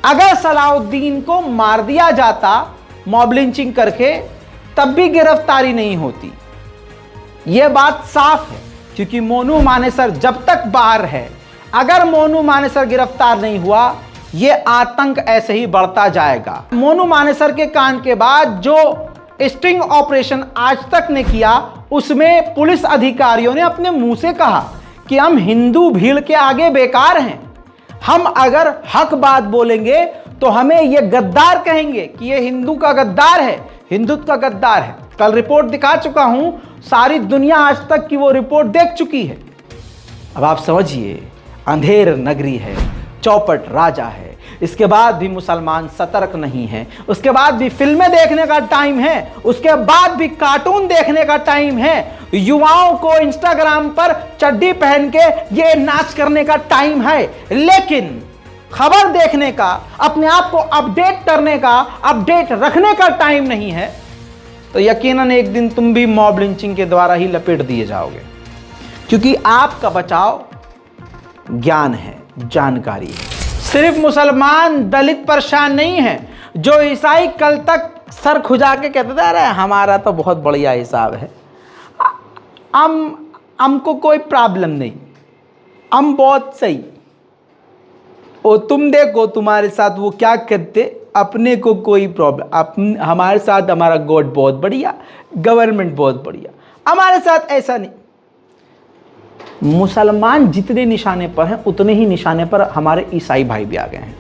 अगर सलाउद्दीन को मार दिया जाता मॉब लिंचिंग करके, तब भी गिरफ्तारी नहीं होती। यह बात साफ है, क्योंकि मोनू मानेसर जब तक बाहर है, अगर मोनू मानेसर गिरफ्तार नहीं हुआ, यह आतंक ऐसे ही बढ़ता जाएगा। मोनू मानेसर के कांड के बाद जो स्टिंग ऑपरेशन आज तक ने किया, उसमें पुलिस अधिकारियों ने अपने मुंह से कहा कि हम हिंदू भीड़ के आगे बेकार हैं। हम अगर हक बात बोलेंगे तो हमें यह गद्दार कहेंगे कि यह हिंदू का गद्दार है, हिंदुत्व का गद्दार है। कल रिपोर्ट दिखा चुका हूं, सारी दुनिया आज तक की वो रिपोर्ट देख चुकी है। अब आप समझिए, अंधेर नगरी है, चौपट राजा है, इसके बाद भी मुसलमान सतर्क नहीं है, उसके बाद भी फिल्में देखने का टाइम है, उसके बाद भी कार्टून देखने का टाइम है, युवाओं को इंस्टाग्राम पर चड्डी पहन के ये नाच करने का टाइम है, लेकिन खबर देखने का, अपने आप को अपडेट करने का, अपडेट रखने का टाइम नहीं है, तो यकीनन एक दिन तुम भी मॉब लिंचिंग के द्वारा ही लपेट दिए जाओगे। क्योंकि आपका बचाव ज्ञान है, जानकारी है। सिर्फ मुसलमान दलित परेशान नहीं है, जो ईसाई कल तक सर खुजा के कहते थे अरे हमारा तो बहुत बढ़िया हिसाब है, हमको कोई प्रॉब्लम नहीं, हम बहुत सही। और तुम देखो तुम्हारे साथ वो क्या करते, अपने को कोई प्रॉब्लम, हमारे साथ हमारा गॉड बहुत बढ़िया, गवर्नमेंट बहुत बढ़िया, हमारे साथ ऐसा नहीं। मुसलमान जितने निशाने पर हैं उतने ही निशाने पर हमारे ईसाई भाई भी आ गए हैं।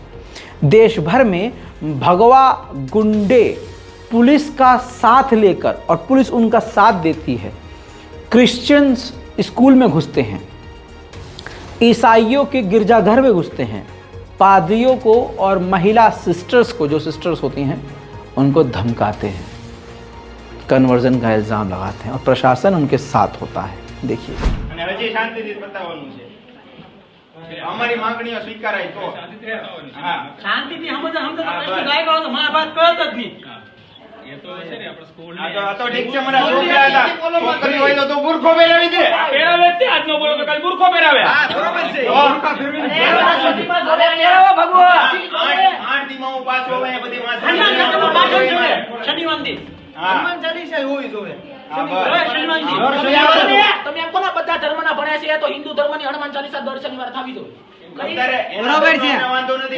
देश भर में भगवा गुंडे पुलिस का साथ लेकर, और पुलिस उनका साथ देती है, क्रिश्चियंस स्कूल में घुसते हैं, ईसाइयों के गिरजाघर में घुसते हैं, पादरियों को और महिला सिस्टर्स को, जो सिस्टर्स होती हैं, उनको धमकाते हैं, कन्वर्जन का इल्ज़ाम लगाते हैं और प्रशासन उनके साथ होता है। देखिए हमारी मांगणी स्वीकाराय तो शांति हम तो प्रश्न काय कळतो मला बात कळतच नाही। तो ठीक છે મને છોકરા હતા છોકરી હોય તો બુરખો પહેરાવી દે પહેરાવે તે આજ નો બોલો તો કાલ બુરખો પહેરાવે હા બરોબર છે બુરખા ફેરવીને પહેરાવો ભગવાન 8 દીમાં પાસ હોવે એ બધી માં શનિવાર દી હનુમાન ચાલીસા હોવી જોઈએ શનિવાર દી તમે એમ કોના બધા ધર્મના ભણ્યા છે તો હિન્દુ ધર્મની હનુમાન ચાલીસા દર શનિવાર થાવી જોઈએ બરોબર છે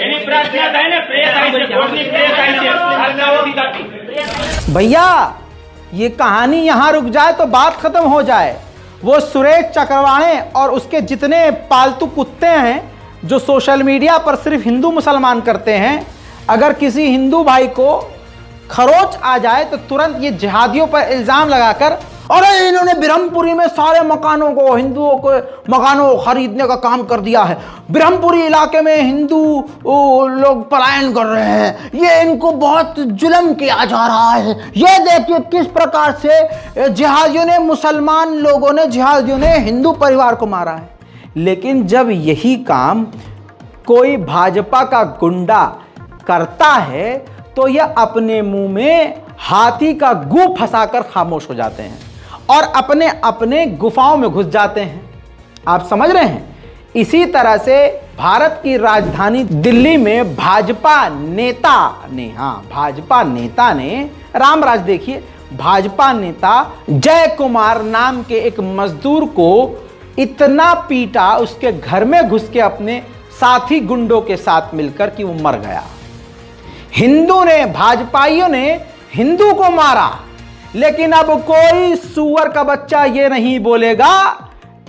એની પ્રાર્થના થાય ને પ્રે થાય છે કોની પ્રે થાય છે આજનાઓથી તાકી। भैया ये कहानी यहाँ रुक जाए तो बात खत्म हो जाए। वो सुरेश चक्रवाणे और उसके जितने पालतू कुत्ते हैं जो सोशल मीडिया पर सिर्फ हिंदू मुसलमान करते हैं, अगर किसी हिंदू भाई को खरोच आ जाए तो तुरंत ये जिहादियों पर इल्ज़ाम लगाकर अरे इन्होंने ब्रह्मपुरी में सारे मकानों को, हिंदुओं को मकानों को खरीदने का काम कर दिया है, ब्रह्मपुरी इलाके में हिंदू लोग पलायन कर रहे हैं, ये इनको बहुत जुल्म किया जा रहा है, ये देखिए किस प्रकार से जिहादियों ने, मुसलमान लोगों ने, जिहादियों ने हिंदू परिवार को मारा है। लेकिन जब यही काम कोई भाजपा का गुंडा करता है तो यह अपने मुंह में हाथी का गू फंसाकर खामोश हो जाते हैं और अपने अपने गुफाओं में घुस जाते हैं। आप समझ रहे हैं? इसी तरह से भारत की राजधानी दिल्ली में भाजपा नेता ने रामराज देखिए, भाजपा नेता जय कुमार नाम के एक मजदूर को इतना पीटा उसके घर में घुस के अपने साथी गुंडों के साथ मिलकर कि वो मर गया। हिंदू ने, भाजपाइयों ने हिंदू को मारा, लेकिन अब कोई सुअर का बच्चा ये नहीं बोलेगा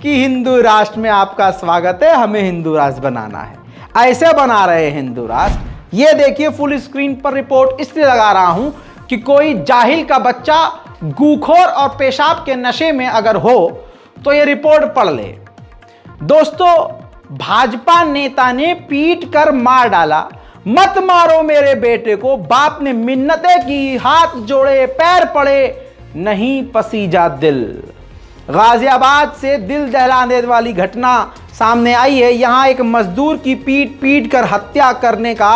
कि हिंदू राष्ट्र में आपका स्वागत है, हमें हिंदू राष्ट्र बनाना है। ऐसे बना रहे हैं हिंदू राष्ट्र। ये देखिए फुल स्क्रीन पर रिपोर्ट इसलिए लगा रहा हूं कि कोई जाहिल का बच्चा गूखोर और पेशाब के नशे में अगर हो तो ये रिपोर्ट पढ़ ले। दोस्तों, भाजपा नेता ने पीट कर मार डाला। मत मारो मेरे बेटे को, बाप ने मिन्नतें की, हाथ जोड़े, पैर पड़े, नहीं पसीजा दिल। गाजियाबाद से दिल दहलाने वाली घटना सामने आई है। यहां एक मजदूर की पीट कर हत्या करने का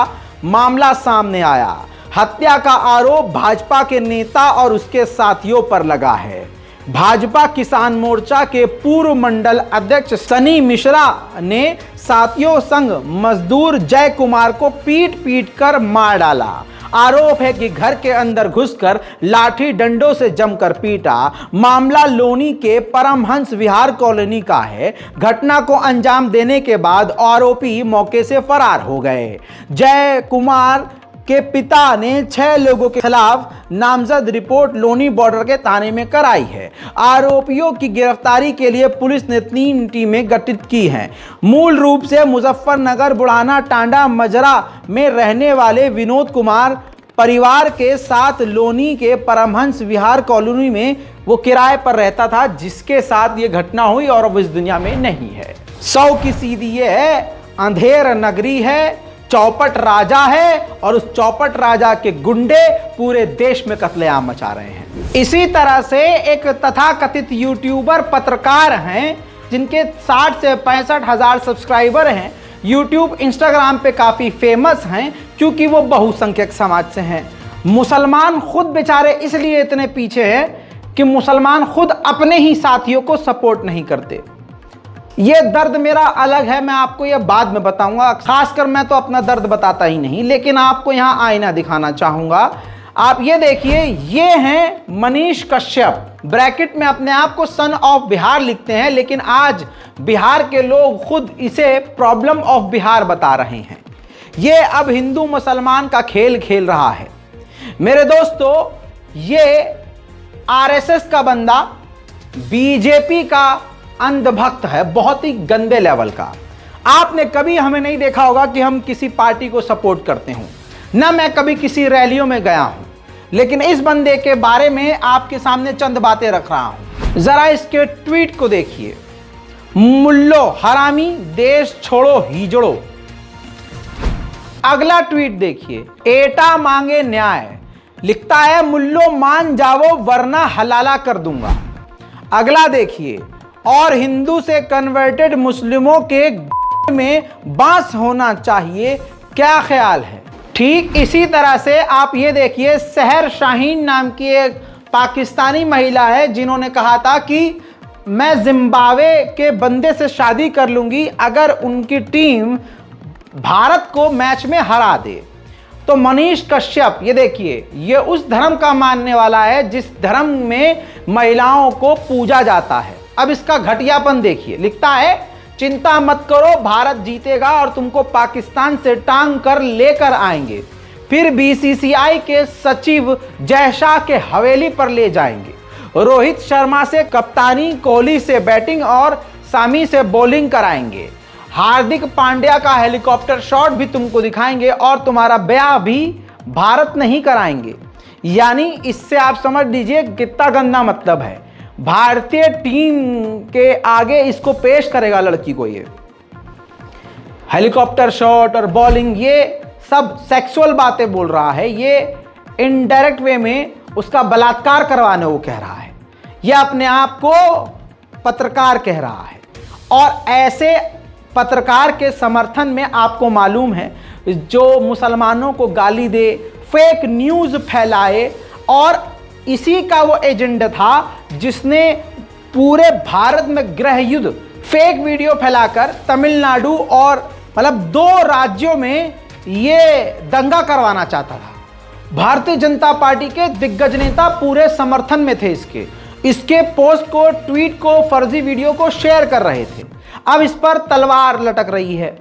मामला सामने आया। हत्या का आरोप भाजपा के नेता और उसके साथियों पर लगा है। भाजपा किसान मोर्चा के पूर्व मंडल अध्यक्ष सनी मिश्रा ने साथियों संग मजदूर जय कुमार को पीट कर मार डाला। आरोप है कि घर के अंदर घुसकर लाठी डंडों से जमकर पीटा। मामला लोनी के परमहंस विहार कॉलोनी का है। घटना को अंजाम देने के बाद आरोपी मौके से फरार हो गए। जय कुमार के पिता ने 6 लोगों के खिलाफ नामजद रिपोर्ट लोनी बॉर्डर के थाने में कराई है। आरोपियों की गिरफ्तारी के लिए पुलिस ने 3 टीमें गठित की हैं। मूल रूप से मुजफ्फरनगर, बुढ़ाना, टांडा, मजरा में रहने वाले विनोद कुमार परिवार के साथ लोनी के परमहंस विहार कॉलोनी में वो किराए पर रहता था, जिसके साथ ये घटना हुई और अब इस दुनिया में नहीं है। 100 की सीधी ये है, अंधेर नगरी है, चौपट राजा है और उस चौपट राजा के गुंडे पूरे देश में कत्लेआम मचा रहे हैं। इसी तरह से एक तथाकथित यूट्यूबर पत्रकार हैं जिनके 60 से 65 हजार सब्सक्राइबर हैं। यूट्यूब, इंस्टाग्राम पे काफ़ी फेमस हैं क्योंकि वो बहुसंख्यक समाज से हैं। मुसलमान खुद बेचारे इसलिए इतने पीछे हैं कि मुसलमान खुद अपने ही साथियों को सपोर्ट नहीं करते। ये दर्द मेरा अलग है, मैं आपको ये बाद में बताऊंगा। खासकर मैं तो अपना दर्द बताता ही नहीं, लेकिन आपको यहाँ आईना दिखाना चाहूंगा। आप ये देखिए, ये हैं मनीष कश्यप, ब्रैकेट में अपने आप को सन ऑफ बिहार लिखते हैं, लेकिन आज बिहार के लोग खुद इसे प्रॉब्लम ऑफ बिहार बता रहे हैं। ये अब हिंदू मुसलमान का खेल खेल रहा है। मेरे दोस्तों, ये आरएसएस का बंदा, बीजेपी का अंधभक्त है, बहुत ही गंदे लेवल का। आपने कभी हमें नहीं देखा होगा कि हम किसी पार्टी को सपोर्ट करते हों, ना मैं कभी किसी रैलियों में गया हूं, लेकिन इस बंदे के बारे में आपके सामने चंद बातें रख रहा हूं। जरा इसके ट्वीट को देखिए। मुल्लो हरामी देश छोड़ो हिजड़ो। अगला ट्वीट देखिए, एटा मांगे न्याय, लिखता है मुल्लो मान जाओ वरना हलाला कर दूंगा। अगला देखिए, और हिंदू से कन्वर्टेड मुस्लिमों के में बांस होना चाहिए, क्या ख्याल है। ठीक इसी तरह से आप ये देखिए, सहर शाहीन नाम की एक पाकिस्तानी महिला है जिन्होंने कहा था कि मैं जिम्बाब्वे के बंदे से शादी कर लूंगी अगर उनकी टीम भारत को मैच में हरा दे। तो मनीष कश्यप ये देखिए, ये उस धर्म का मानने वाला है जिस धर्म में महिलाओं को पूजा जाता है। अब इसका घटियापन देखिए, लिखता है चिंता मत करो भारत जीतेगा और तुमको पाकिस्तान से टांग कर लेकर आएंगे, फिर बीसीसीआई के सचिव जय शाह के हवेली पर ले जाएंगे, रोहित शर्मा से कप्तानी, कोहली से बैटिंग और सामी से बॉलिंग कराएंगे, हार्दिक पांड्या का हेलीकॉप्टर शॉट भी तुमको दिखाएंगे और तुम्हारा ब्याह भी भारत नहीं कराएंगे। यानी इससे आप समझ लीजिए कितना गंदा मतलब है। भारतीय टीम के आगे इसको पेश करेगा लड़की को, ये हेलीकॉप्टर शॉट और बॉलिंग ये सब सेक्सुअल बातें बोल रहा है। ये इनडायरेक्ट वे में उसका बलात्कार करवाने वो कह रहा है, ये अपने आप को पत्रकार कह रहा है। और ऐसे पत्रकार के समर्थन में आपको मालूम है जो मुसलमानों को गाली दे, फेक न्यूज़ फैलाए, और इसी का वो एजेंडा था जिसने पूरे भारत में गृह युद्ध फेक वीडियो फैलाकर तमिलनाडु और मतलब 2 राज्यों में ये दंगा करवाना चाहता था। भारतीय जनता पार्टी के दिग्गज नेता पूरे समर्थन में थे इसके पोस्ट को, ट्वीट को, फर्जी वीडियो को शेयर कर रहे थे। अब इस पर तलवार लटक रही है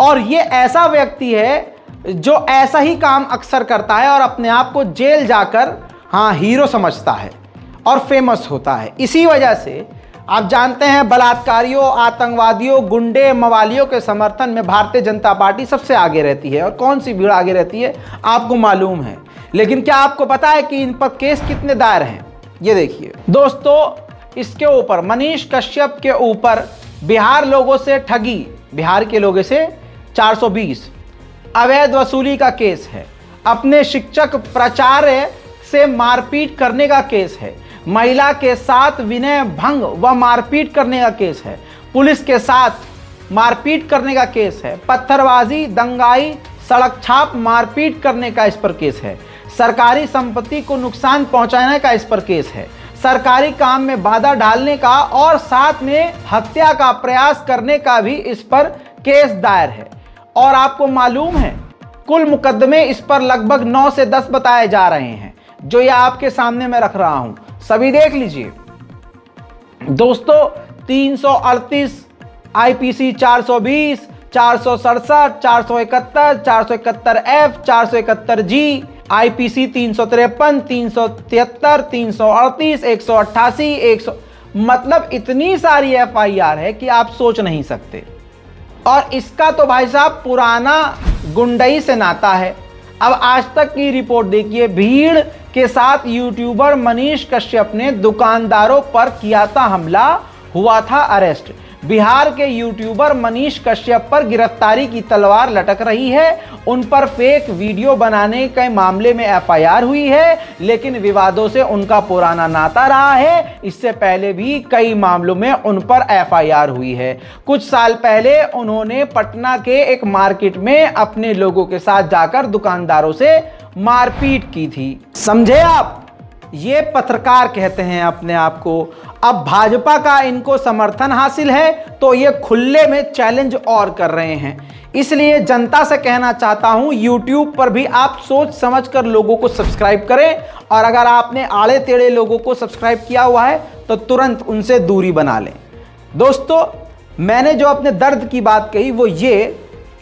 और ये ऐसा व्यक्ति है जो ऐसा ही काम अक्सर करता है और अपने आप को जेल जाकर हीरो समझता है और फेमस होता है। इसी वजह से आप जानते हैं बलात्कारियों, आतंकवादियों, गुंडे, मवालियों के समर्थन में भारतीय जनता पार्टी सबसे आगे रहती है। और कौन सी भीड़ आगे रहती है आपको मालूम है। लेकिन क्या आपको पता है कि इन पर केस कितने दायर हैं? ये देखिए दोस्तों, इसके ऊपर मनीष कश्यप के ऊपर बिहार लोगों से ठगी, बिहार के लोगों से 420 अवैध वसूली का केस है, अपने शिक्षक प्राचार्य से मारपीट करने का केस है, महिला के साथ विनय भंग व मारपीट करने का केस है, पुलिस के साथ मारपीट करने का केस है, पत्थरबाजी, दंगाई, सड़क छाप, मारपीट करने का इस पर केस है, सरकारी संपत्ति को नुकसान पहुंचाने का इस पर केस है, सरकारी काम में बाधा डालने का और साथ में हत्या का प्रयास करने का भी इस पर केस दायर है। और आपको मालूम है कुल मुकदमे इस पर लगभग 9 से 10 बताए जा रहे हैं, जो ये आपके सामने मैं रख रहा हूं, सभी देख लीजिए दोस्तों। 338 आईपीसी 420, 467, 471, 471F, 471G, आईपीसी 353, 373, 338, 188, 100, मतलब इतनी सारी एफआईआर है कि आप सोच नहीं सकते। और इसका तो भाई साहब पुराना गुंडई से नाता है। अब आज तक की रिपोर्ट देखिए, भीड़ के साथ यूट्यूबर मनीष कश्यप ने दुकानदारों पर किया था हमला, हुआ था अरेस्ट। बिहार के यूट्यूबर मनीष कश्यप पर गिरफ्तारी की तलवार लटक रही है। उन पर फेक वीडियो बनाने के मामले में एफआईआर हुई है, लेकिन विवादों से उनका पुराना नाता रहा है। इससे पहले भी कई मामलों में उन पर एफआईआर हुई है। कुछ साल पहले उन्होंने पटना के एक मार्केट में अपने लोगों के साथ जाकर दुकानदारों से मारपीट की थी। समझे आप? ये पत्रकार कहते हैं अपने आप को। अब भाजपा का इनको समर्थन हासिल है तो ये खुले में चैलेंज और कर रहे हैं। इसलिए जनता से कहना चाहता हूं, YouTube पर भी आप सोच समझकर लोगों को सब्सक्राइब करें, और अगर आपने आड़े टेढ़े लोगों को सब्सक्राइब किया हुआ है तो तुरंत उनसे दूरी बना लें। दोस्तों, मैंने जो अपने दर्द की बात कही वो ये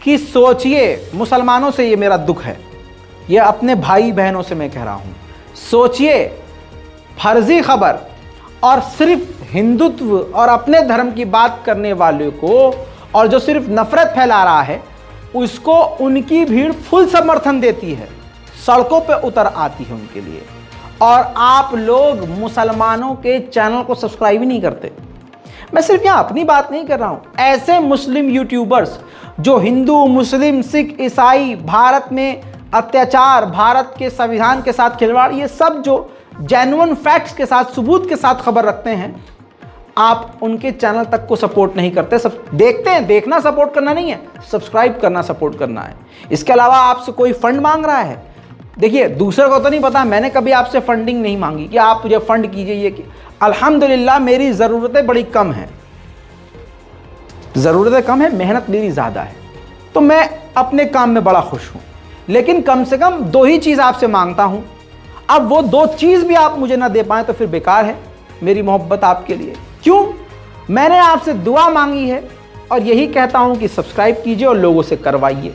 कि सोचिए, मुसलमानों से ये मेरा दुख है, ये अपने भाई बहनों से मैं कह रहा हूं, सोचिए, फर्जी खबर और सिर्फ हिंदुत्व और अपने धर्म की बात करने वाले को, और जो सिर्फ नफरत फैला रहा है उसको उनकी भीड़ फुल समर्थन देती है, सड़कों पे उतर आती है उनके लिए। और आप लोग मुसलमानों के चैनल को सब्सक्राइब ही नहीं करते। मैं सिर्फ यहाँ अपनी बात नहीं कर रहा हूँ, ऐसे मुस्लिम यूट्यूबर्स जो हिंदू, मुस्लिम, सिख, ईसाई, भारत में अत्याचार, भारत के संविधान के साथ खिलवाड़, ये सब जो जेन्युइन फैक्ट्स के साथ, सबूत के साथ खबर रखते हैं, आप उनके चैनल तक को सपोर्ट नहीं करते। सब देखते हैं, देखना सपोर्ट करना नहीं है, सब्सक्राइब करना सपोर्ट करना है। इसके अलावा आपसे कोई फंड मांग रहा है, देखिए दूसरे को तो नहीं पता, मैंने कभी आपसे फंडिंग नहीं मांगी कि आप मुझे फंड कीजिए। ये कि अल्हम्दुलिल्लाह मेरी ज़रूरतें बड़ी कम हैं, ज़रूरतें कम है, मेहनत मेरी ज़्यादा है, तो मैं अपने काम में बड़ा खुश हूँ। लेकिन कम से कम 2 ही चीज़ आपसे मांगता हूँ। अब वो 2 चीज़ भी आप मुझे ना दे पाएँ तो फिर बेकार है मेरी मोहब्बत आपके लिए। क्यों? मैंने आपसे दुआ मांगी है और यही कहता हूँ कि सब्सक्राइब कीजिए और लोगों से करवाइए।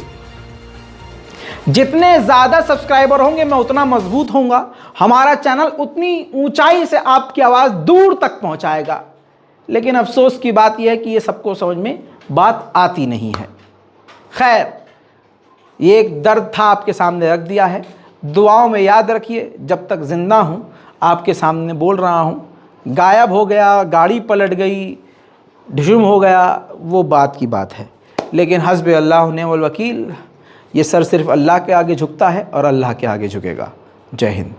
जितने ज़्यादा सब्सक्राइबर होंगे मैं उतना मजबूत होऊंगा, हमारा चैनल उतनी ऊंचाई से आपकी आवाज़ दूर तक पहुंचाएगा। लेकिन अफसोस की बात यह है कि ये सबको समझ में बात आती नहीं है। खैर, ये एक दर्द था, आपके सामने रख दिया है। दुआओं में याद रखिए, जब तक ज़िंदा हूँ आपके सामने बोल रहा हूँ। गायब हो गया, गाड़ी पलट गई, ढिशुम हो गया, वो बात की बात है। लेकिन हस्बी अल्लाह निअमल वकील, ये सर सिर्फ अल्लाह के आगे झुकता है और अल्लाह के आगे झुकेगा। जय हिंद।